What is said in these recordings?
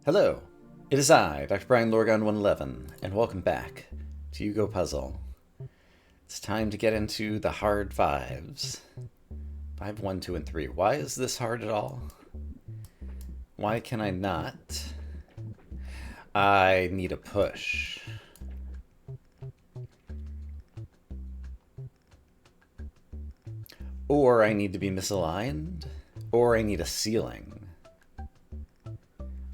Hello, it is I, Dr. Brian Lorgon 111, and welcome back to Yugo Puzzle. It's time to get into the hard fives. 5, 1, 2, and 3. Why is this hard at all? Why can I not? I need a push. Or I need to be misaligned. Or I need a ceiling.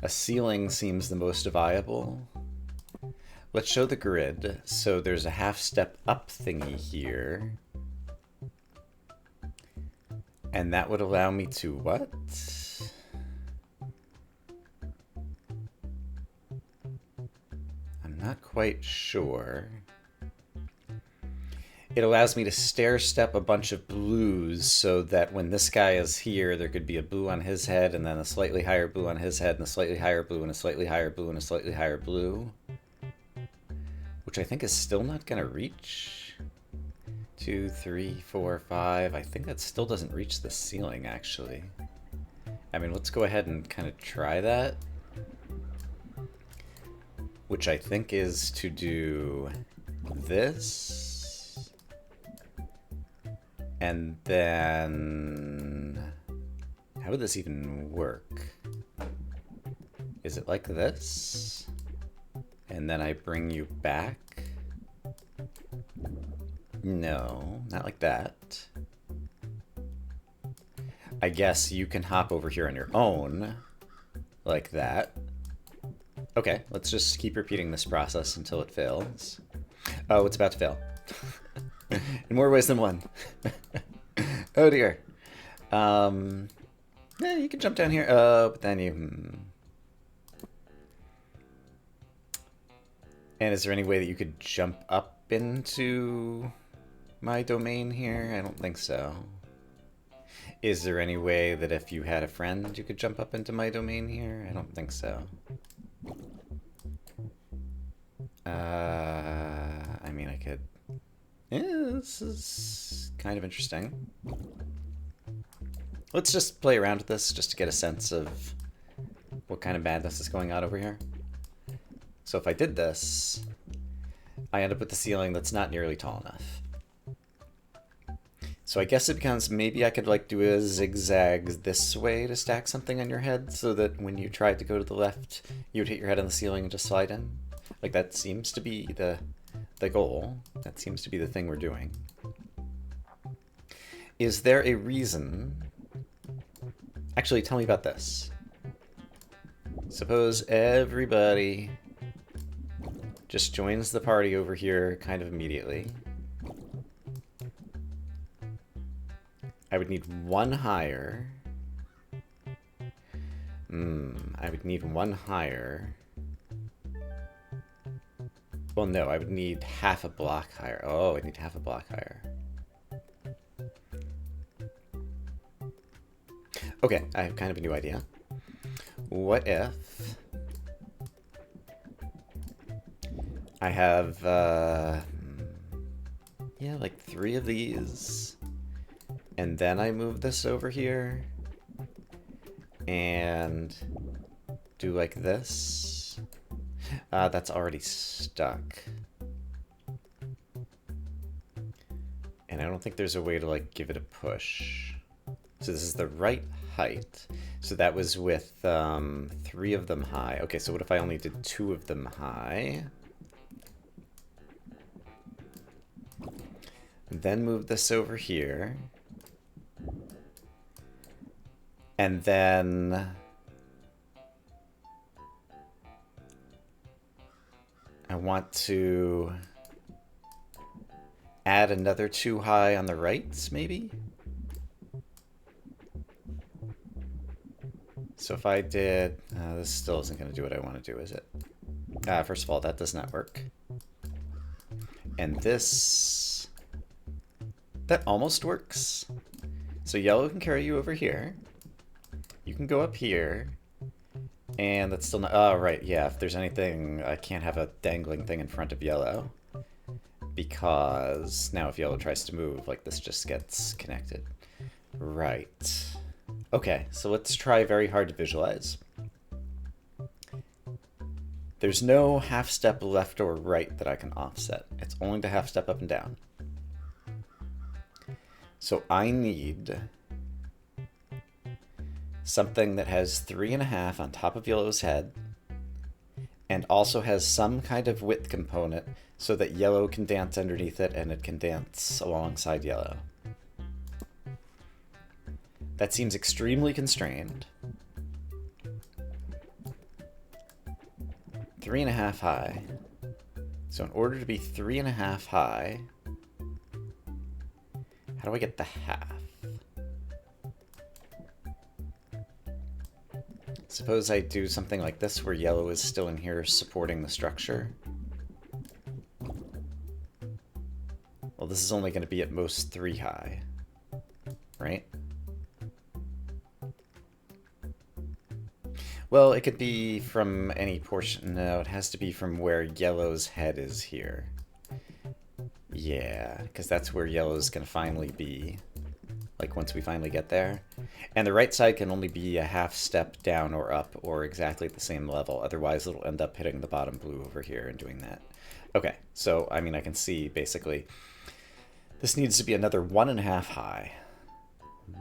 A ceiling seems the most viable. Let's show the grid. So there's a half step up thingy here. And that would allow me to what? I'm not quite sure. It allows me to stair step a bunch of blues so that when this guy is here, there could be a blue on his head and then a slightly higher blue on his head and a slightly higher blue and a slightly higher blue and a slightly higher blue. Which I think is still not going to reach. 2, 3, 4, 5. I think that still doesn't reach the ceiling, actually. I mean, let's go ahead and kind of try that. Which I think is to do this. And then... how would this even work? Is it like this? And then I bring you back? No, not like that. I guess you can hop over here on your own, like that. Okay, let's just keep repeating this process until it fails. Oh, it's about to fail. In more ways than one. Oh dear. Yeah, you can jump down here. But then you... And is there any way that you could jump up into my domain here? I don't think so. Is there any way that if you had a friend, you could jump up into my domain here? I don't think so. I mean, I could... yeah, this is kind of interesting. Let's just play around with this just to get a sense of what kind of madness is going on over here. So if I did this, I end up with a ceiling that's not nearly tall enough. So I guess it becomes, maybe I could like do a zigzag this way to stack something on your head so that when you tried to go to the left, you would hit your head on the ceiling and just slide in. Like that seems to be the goal. That seems to be the thing we're doing. Is there a reason... actually, tell me about this. Suppose everybody just joins the party over here kind of immediately. I would need one higher. I would need one higher. Well, no, I would need half a block higher. Oh, I need half a block higher. Okay, I have kind of a new idea. What if I have, yeah, like 3 of these, and then I move this over here, and do like this. That's already stuck. And I don't think there's a way to like give it a push. So this is the right height. So that was with 3 of them high. Okay, so what if I only did 2 of them high? Then move this over here. And then... I want to add another 2 high on the right, maybe? So if I did... this still isn't going to do what I want to do, is it? First of all, that does not work. And this... that almost works. So yellow can carry you over here. You can go up here. And that's still not... oh, right, yeah, if there's anything... I can't have a dangling thing in front of yellow. Because now if yellow tries to move, like, this just gets connected. Right. Okay, so let's try very hard to visualize. There's no half step left or right that I can offset. It's only the half step up and down. So I need something that has 3.5 on top of yellow's head and also has some kind of width component so that yellow can dance underneath it and it can dance alongside yellow. That seems extremely constrained. 3.5 high. So in order to be 3.5 high, how do I get the half? Suppose I do something like this where yellow is still in here supporting the structure. Well, this is only going to be at most 3 high, right? Well, it could be from any portion. No, it has to be from where yellow's head is here. Yeah, because that's where yellow's going to finally be, like once we finally get there. And the right side can only be a half step down or up or exactly at the same level. Otherwise, it'll end up hitting the bottom blue over here and doing that. Okay, so, I mean, I can see, basically, this needs to be another 1.5 high.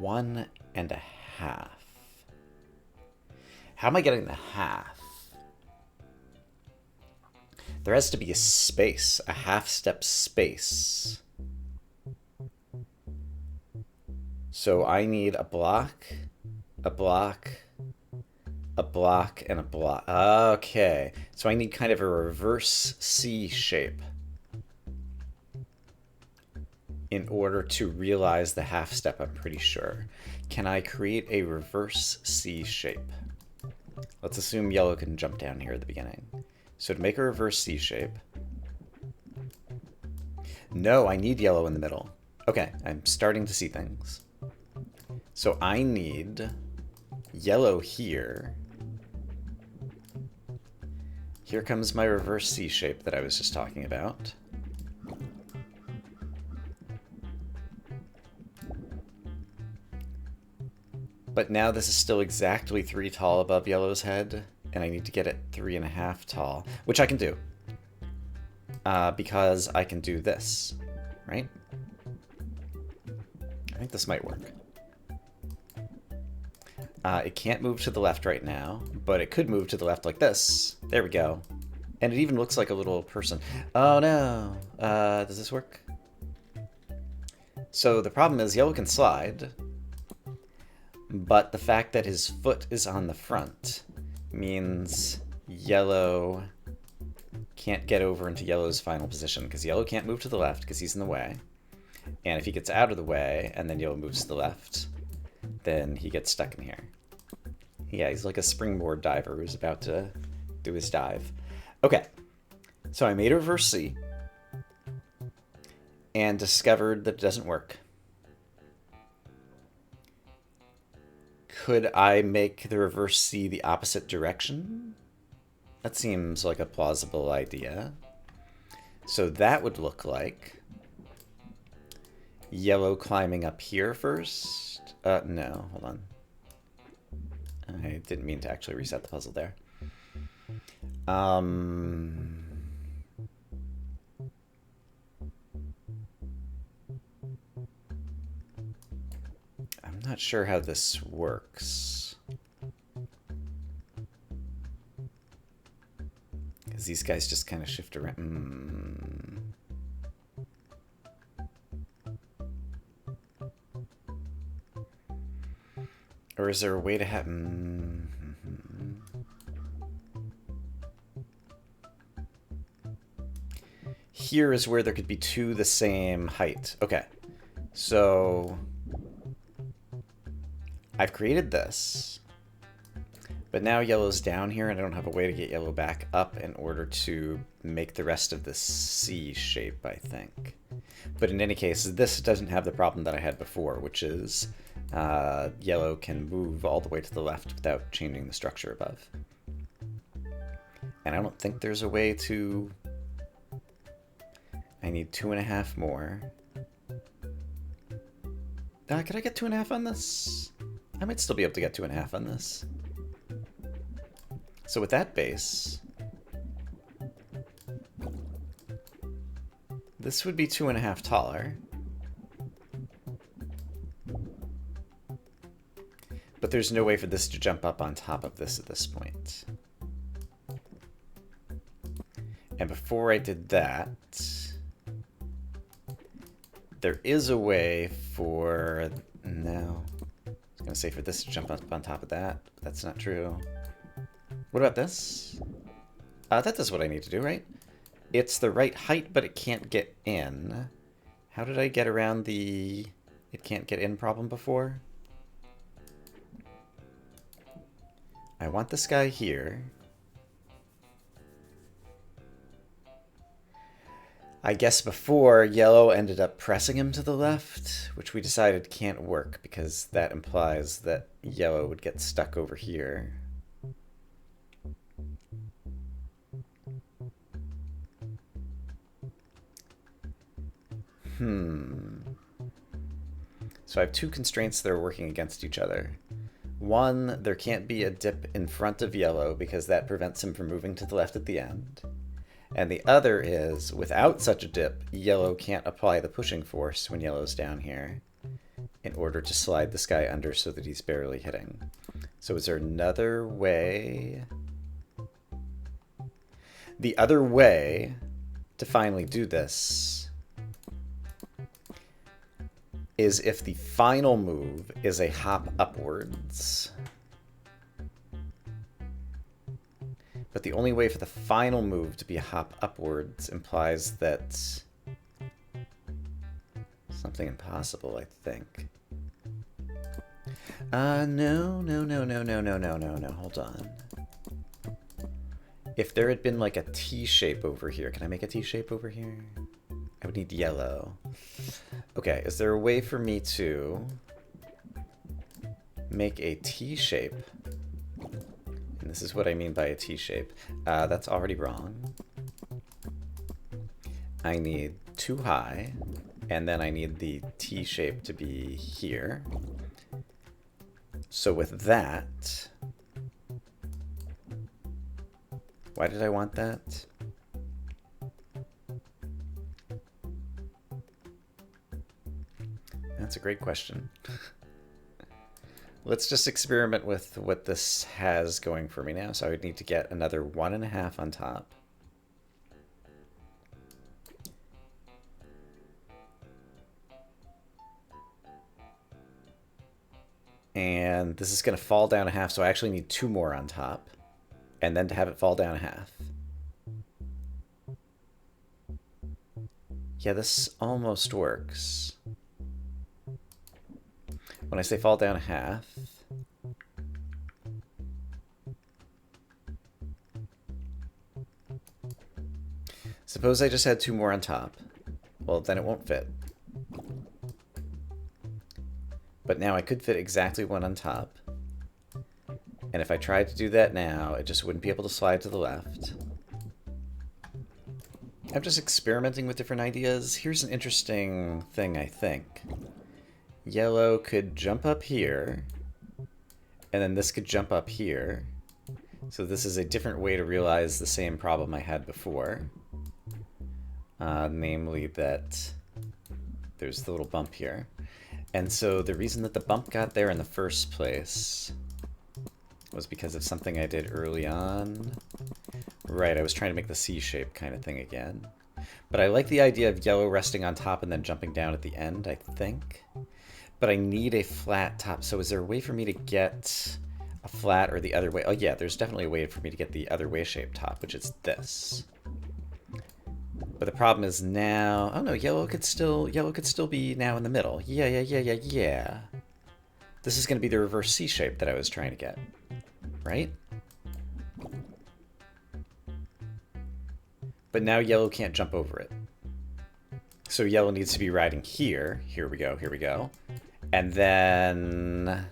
1.5. How am I getting the half? There has to be a space, a half-step space. So I need a block, a block, a block, and a block. Okay, so I need kind of a reverse C shape in order to realize the half step, I'm pretty sure. Can I create a reverse C shape? Let's assume yellow can jump down here at the beginning. So to make a reverse C shape... No, I need yellow in the middle. Okay, I'm starting to see things. So I need yellow here. Here comes my reverse C shape that I was just talking about. But now this is still exactly 3 tall above yellow's head, and I need to get it 3.5 tall, which I can do. Because I can do this, right? I think this might work. It can't move to the left right now, but it could move to the left like this. There we go. And it even looks like a little person. Oh no! Does this work? So the problem is yellow can slide, but the fact that his foot is on the front means yellow can't get over into yellow's final position, because yellow can't move to the left because he's in the way. And if he gets out of the way and then yellow moves to the left, then he gets stuck in here. Yeah, he's like a springboard diver who's about to do his dive. Okay, so I made a reverse C and discovered that it doesn't work. Could I make the reverse C the opposite direction? That seems like a plausible idea. So that would look like yellow climbing up here first. No, hold on. I didn't mean to actually reset the puzzle there. I'm not sure how this works. Because these guys just kind of shift around. Or is there a way to have... Here is where there could be 2 the same height. Okay, so I've created this, but now yellow's down here and I don't have a way to get yellow back up in order to make the rest of this C shape, I think. But in any case, this doesn't have the problem that I had before, which is yellow can move all the way to the left without changing the structure above. And I don't think there's a way to... I need 2.5 more. Could I get 2.5 on this? I might still be able to get 2.5 on this. So with that base, This would be 2.5 taller. But there's no way for this to jump up on top of this at this point. And before I did that, there is a way for... No. I was going to say for this to jump up on top of that. But that's not true. What about this? That does what I need to do, right? It's the right height, but it can't get in. How did I get around the it can't get in problem before? I want this guy here. I guess before, yellow ended up pressing him to the left, which we decided can't work because that implies that yellow would get stuck over here. So I have two constraints that are working against each other. One, there can't be a dip in front of yellow because that prevents him from moving to the left at the end. And the other is, without such a dip, yellow can't apply the pushing force when yellow's down here in order to slide this guy under so that he's barely hitting. So is there another way? The other way to finally do this is if the final move is a hop upwards. But the only way for the final move to be a hop upwards implies that something impossible, I think. No, hold on. If there had been like a T shape over here, can I make a T shape over here? I would need yellow. Okay, is there a way for me to make a T shape? And this is what I mean by a T shape. That's already wrong. I need 2 high, and then I need the T shape to be here. So with that, why did I want that? That's a great question. Let's just experiment with what this has going for me now. So I would need to get another 1.5 on top. And this is going to fall down 1/2, so I actually need 2 more on top. And then to have it fall down 1/2. Yeah, this almost works. When I say fall down 1/2, suppose I just had 2 more on top. Well, then it won't fit. But now I could fit exactly 1 on top. And if I tried to do that now, it just wouldn't be able to slide to the left. I'm just experimenting with different ideas. Here's an interesting thing, I think. Yellow could jump up here, and then this could jump up here. So this is a different way to realize the same problem I had before. Namely that there's the little bump here. And so the reason that the bump got there in the first place was because of something I did early on. Right, I was trying to make the C shape kind of thing again. But I like the idea of yellow resting on top and then jumping down at the end, I think. But I need a flat top, so is there a way for me to get a flat or the other way? Oh yeah, there's definitely a way for me to get the other way shaped top, which is this. But the problem is now... Oh no, yellow could still be now in the middle. Yeah. This is going to be the reverse C shape that I was trying to get. Right? But now yellow can't jump over it. So yellow needs to be riding here. Here we go. And then...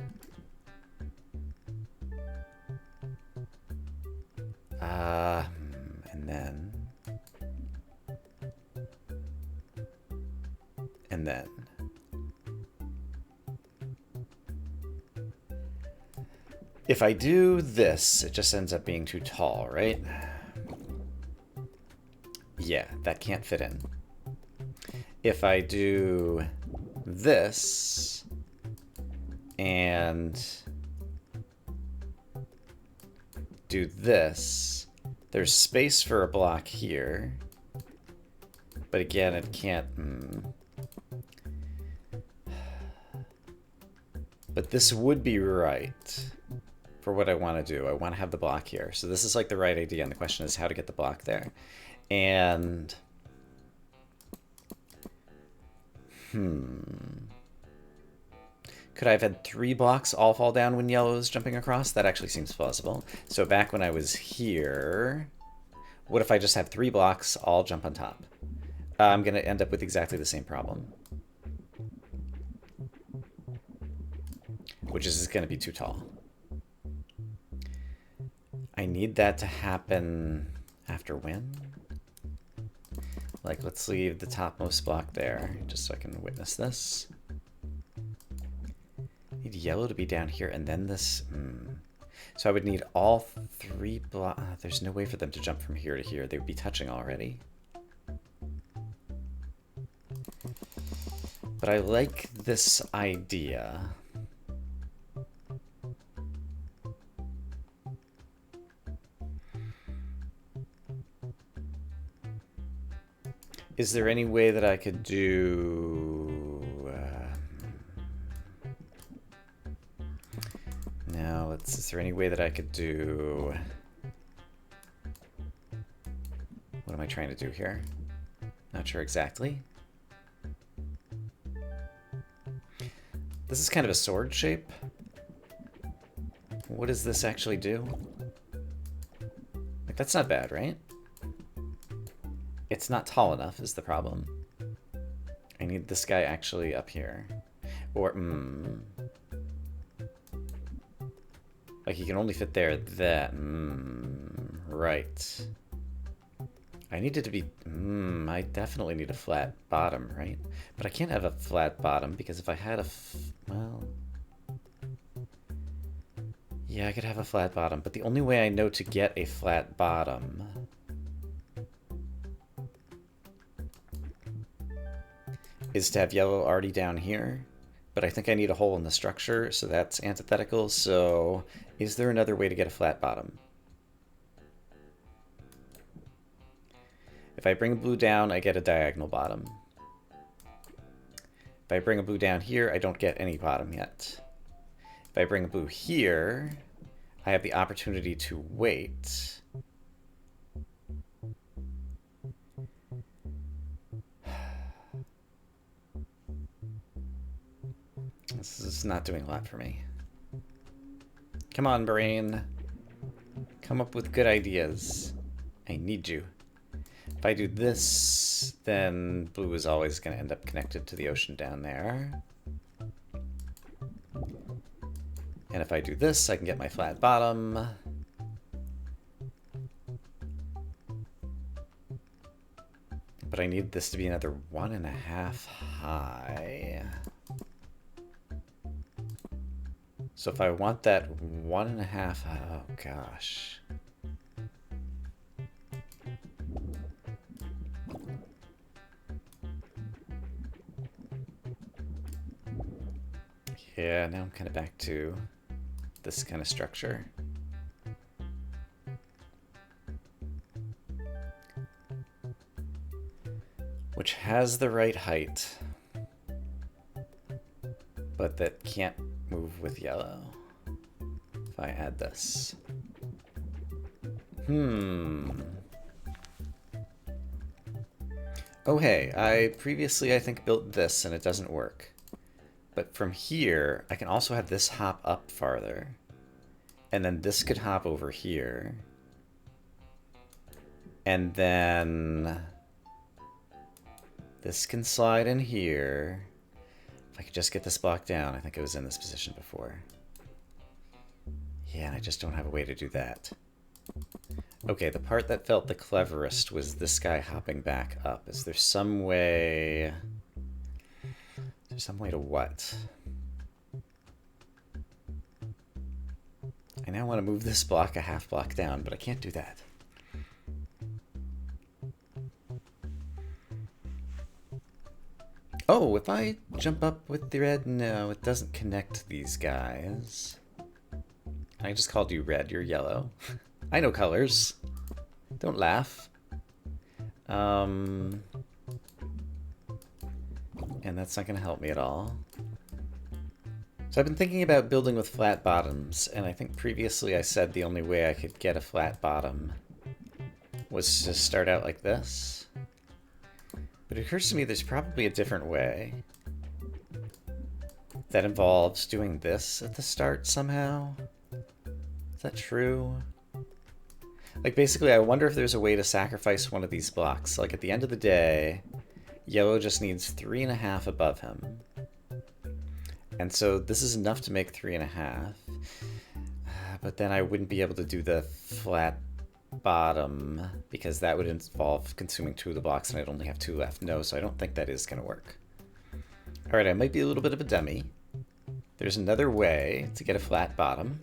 And then... If I do this, it just ends up being too tall, right? Yeah, that can't fit in. if I do this and do this, there's space for a block here. But again, it can't... But this would be right for what I want to do. I want to have the block here. So this is like the right idea, and the question is how to get the block there. And... Could I have had 3 blocks all fall down when yellow is jumping across? That actually seems plausible. So back when I was here, what if I just have 3 blocks all jump on top? I'm going to end up with exactly the same problem, which is going to be too tall. I need that to happen after when? Like, let's leave the topmost block there, just so I can witness this. Need yellow to be down here, and then this... So I would need all 3 blocks. There's no way for them to jump from here to here. They would be touching already. But I like this idea. Is there any way that I could do... no, is there any way that I could do... What am I trying to do here? Not sure exactly. This is kind of a sword shape. What does this actually do? Like, that's not bad, right? It's not tall enough is the problem. I need this guy actually up here. Or, like, he can only fit there. That, right. I need it to be, I definitely need a flat bottom, right? But I can't have a flat bottom because if I had well... Yeah, I could have a flat bottom, but the only way I know to get a flat bottom is to have yellow already down here. But I think I need a hole in the structure, so that's antithetical. So is there another way to get a flat bottom? If I bring a blue down, I get a diagonal bottom. If I bring a blue down here, I don't get any bottom yet. If I bring a blue here, I have the opportunity to wait. This is not doing a lot for me. Come on, brain. Come up with good ideas. I need you. If I do this, then blue is always going to end up connected to the ocean down there. And if I do this, I can get my flat bottom. But I need this to be another 1.5 high. So if I want that 1.5, oh gosh. Yeah, now I'm kind of back to this kind of structure. Which has the right height, but that can't move with yellow. If I add this. Oh hey, I previously I think built this and it doesn't work. But from here, I can also have this hop up farther. And then this could hop over here. And then this can slide in here. If I could just get this block down, I think it was in this position before. Yeah, and I just don't have a way to do that. Okay, the part that felt the cleverest was this guy hopping back up. Is there some way... Is there some way to what? I now want to move this block a half block down, but I can't do that. Oh, if I jump up with the red, no, it doesn't connect these guys. I just called you red, you're yellow. I know colors. Don't laugh. And that's not gonna help me at all. So I've been thinking about building with flat bottoms, and I think previously I said the only way I could get a flat bottom was to start out like this. But it occurs to me there's probably a different way that involves doing this at the start somehow. Is that true? Like, basically, I wonder if there's a way to sacrifice one of these blocks. Like, at the end of the day, yellow just needs 3.5 above him. And so this is enough to make 3.5. But then I wouldn't be able to do the flat bottom because that would involve consuming 2 of the blocks and I'd only have 2 left. No, so I don't think that is going to work. Alright, I might be a little bit of a dummy. There's another way to get a flat bottom.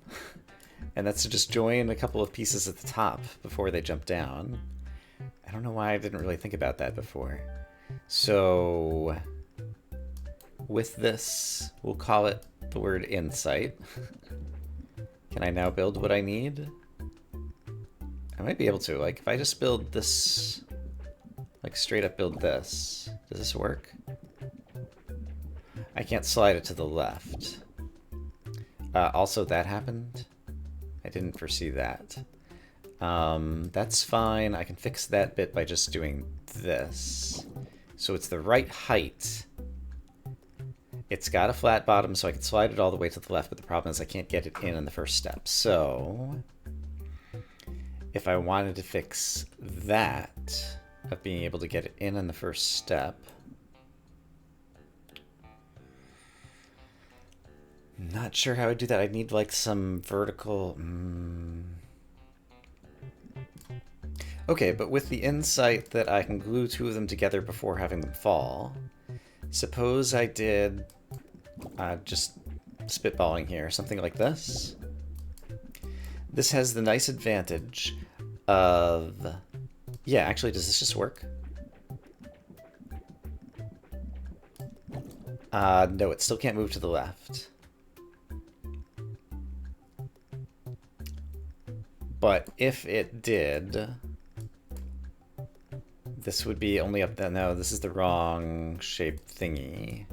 And that's to just join a couple of pieces at the top before they jump down. I don't know why I didn't really think about that before. So with this, we'll call it the word insight. Can I now build what I need? I might be able to. Like, if I just build this, like straight up build this, does this work? I can't slide it to the left. Also, that happened. I didn't foresee that. That's fine. I can fix that bit by just doing this. So it's the right height. It's got a flat bottom, so I can slide it all the way to the left, but the problem is I can't get it in the first step. So if I wanted to fix that, of being able to get it in the first step, not sure how I'd do that. I'd need like some vertical... Okay, but with the insight that I can glue 2 of them together before having them fall, suppose I did, just spitballing here, something like this. This has the nice advantage of... Yeah, actually, does this just work? No, it still can't move to the left. But if it did, this would be only up there. No, this is the wrong shape thingy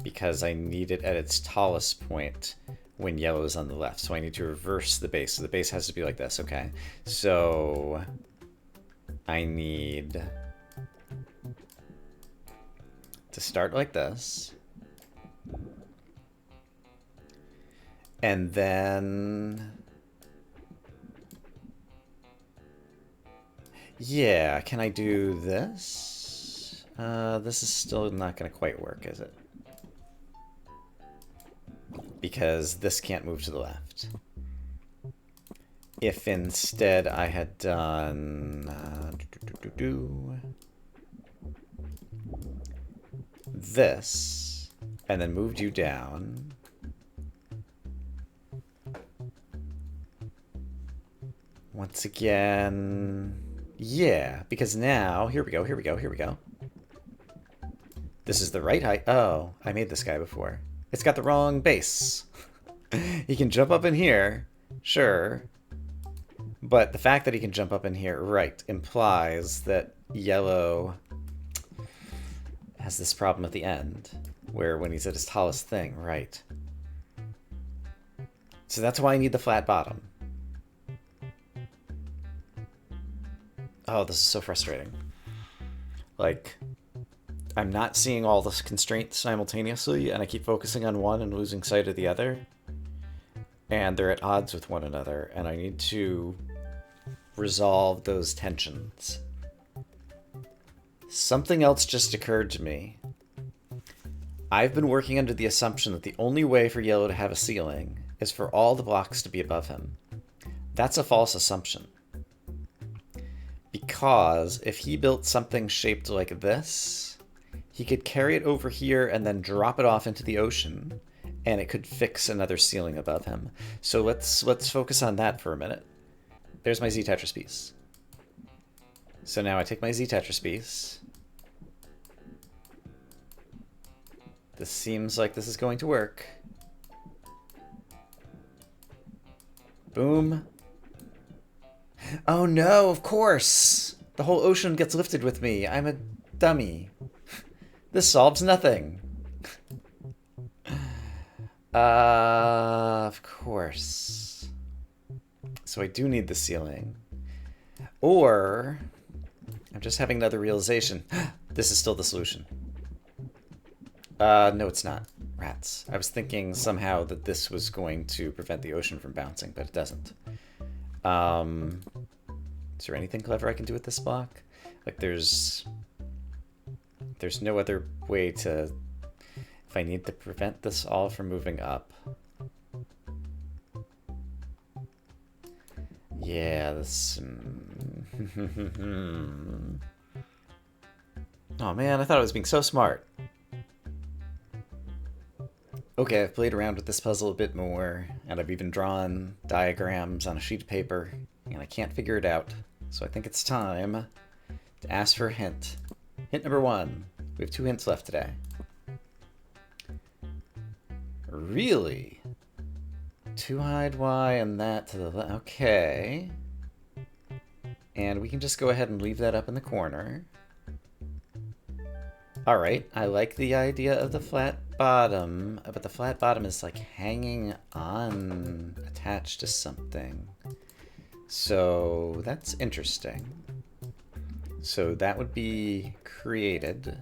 because I need it at its tallest point when yellow is on the left. So I need to reverse the base. So the base has to be like this, okay? So I need to start like this. And then... Yeah, can I do this? This is still not going to quite work, is it? Because this can't move to the left. If instead I had done... this, and then moved you down... Once again... Yeah, because now, here we go. This is the right height. Oh, I made this guy before. It's got the wrong base. He can jump up in here, sure. But the fact that he can jump up in here, right, implies that yellow has this problem at the end, where when he's at his tallest thing, right. So that's why I need the flat bottom. Oh, this is so frustrating. Like, I'm not seeing all the constraints simultaneously, and I keep focusing on one and losing sight of the other. And they're at odds with one another, and I need to resolve those tensions. Something else just occurred to me. I've been working under the assumption that the only way for yellow to have a ceiling is for all the blocks to be above him. That's a false assumption. Because if he built something shaped like this, he could carry it over here and then drop it off into the ocean, and it could fix another ceiling above him. So let's focus on that for a minute. There's my Z Tetris piece. So now I take my Z Tetris piece, This seems like this is going to work. Boom. Oh no, of course! The whole ocean gets lifted with me. I'm a dummy. This solves nothing. Of course. So I do need the ceiling. Or I'm just having another realization. This is still the solution. No, it's not. Rats. I was thinking somehow that this was going to prevent the ocean from bouncing, but it doesn't. Is there anything clever I can do with this block? Like, there's no other way to... If I need to prevent this all from moving up. Yeah, this... Oh man, I thought I was being so smart. Okay, I've played around with this puzzle a bit more, and I've even drawn diagrams on a sheet of paper, and I can't figure it out. So I think it's time to ask for a hint. Hint number 1. We have 2 hints left today. Really? 2 hide Y and that to the left. Okay. And we can just go ahead and leave that up in the corner. Alright, I like the idea of the flat bottom, but the flat bottom is like hanging on, attached to something. So that's interesting. So that would be created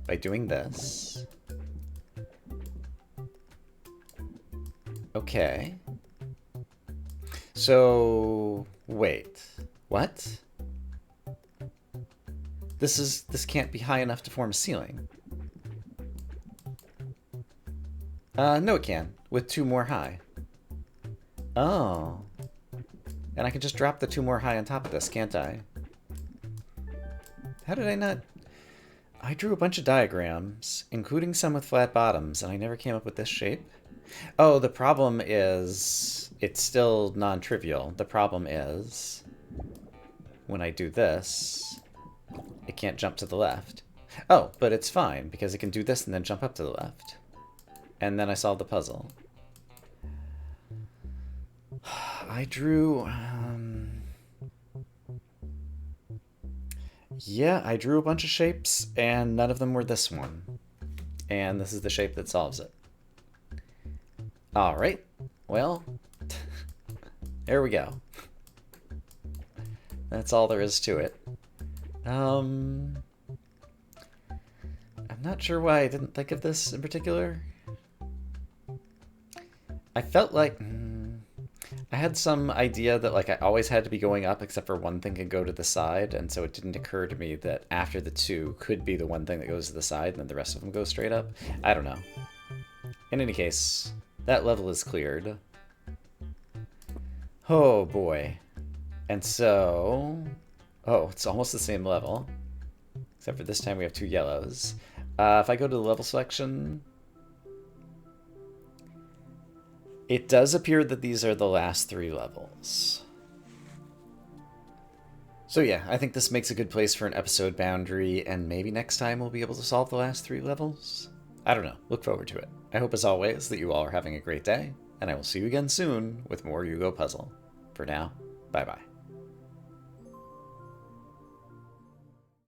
by doing this. Okay. So, wait, what? This can't be high enough to form a ceiling. No it can, with 2 more high. Oh. And I can just drop the 2 more high on top of this, can't I? How did I not... I drew a bunch of diagrams, including some with flat bottoms, and I never came up with this shape. Oh, the problem is... It's still non-trivial. The problem is... When I do this... It can't jump to the left. Oh, but it's fine, because it can do this and then jump up to the left. And then I solved the puzzle. I drew... Yeah, I drew a bunch of shapes, and none of them were this one. And this is the shape that solves it. Alright, well, there we go. That's all there is to it. I'm not sure why I didn't think of this in particular. I felt like... I had some idea that like I always had to be going up except for one thing could go to the side, and so it didn't occur to me that after the 2 could be the one thing that goes to the side and then the rest of them go straight up. I don't know. In any case, that level is cleared. Oh boy. And so... Oh, it's almost the same level. Except for this time we have 2 yellows. If I go to the level selection... It does appear that these are the last 3 levels. So yeah, I think this makes a good place for an episode boundary, and maybe next time we'll be able to solve the last 3 levels? I don't know. Look forward to it. I hope as always that you all are having a great day, and I will see you again soon with more Yugo Puzzle. For now, bye-bye.